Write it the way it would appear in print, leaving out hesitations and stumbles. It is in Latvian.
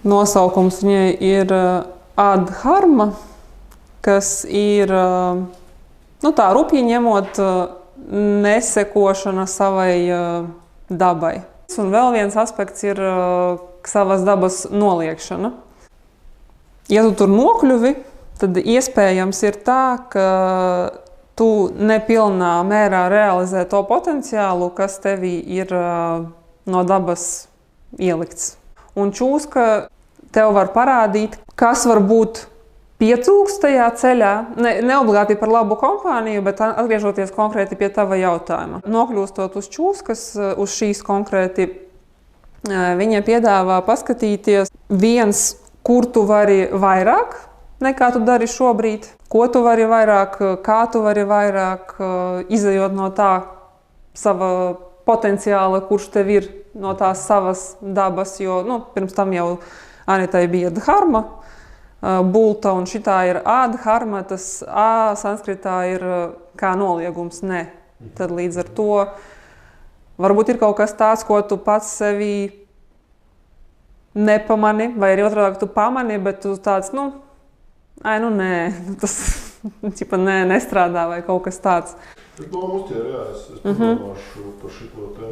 Nosaukums viņai ir adharma, kas ir, tā rupji ņemot, nesekošana savai dabai. Un vēl viens aspekts ir savas dabas noliekšana. Ja tu tur nokļuvi, tad iespējams ir tā, ka tu nepilnā mērā realizē to potenciālu, kas tevī ir no dabas ielikts. Un čūska tev var parādīt, kas var būt pietrūkst tajā ceļā, ne obligāti par labu kompāniju, bet atgriežoties konkrēti pie tava jautājuma. Nokļūstot uz čūskas, uz šīs konkrēti, viņa piedāvā paskatīties viens, kur tu vari vairāk nekā tu dari šobrīd, ko tu vari vairāk, kā tu vari vairāk, izejot no tā sava potenciāla, kurš tev ir no tās savas dabas, jo pirms tam jau Anitai bija dharma, bulta, un šitā ir adharma, tas A sanskritā ir kā noliegums, ne. Tad līdz ar to varbūt ir kaut kas tāds, ko tu pats sevī nepamani, vai arī otrādāk tu pamani, bet tu tāds, nē, tas nestrādā vai kaut kas tāds. Bet uztver, jā, es padomāšu par šito te.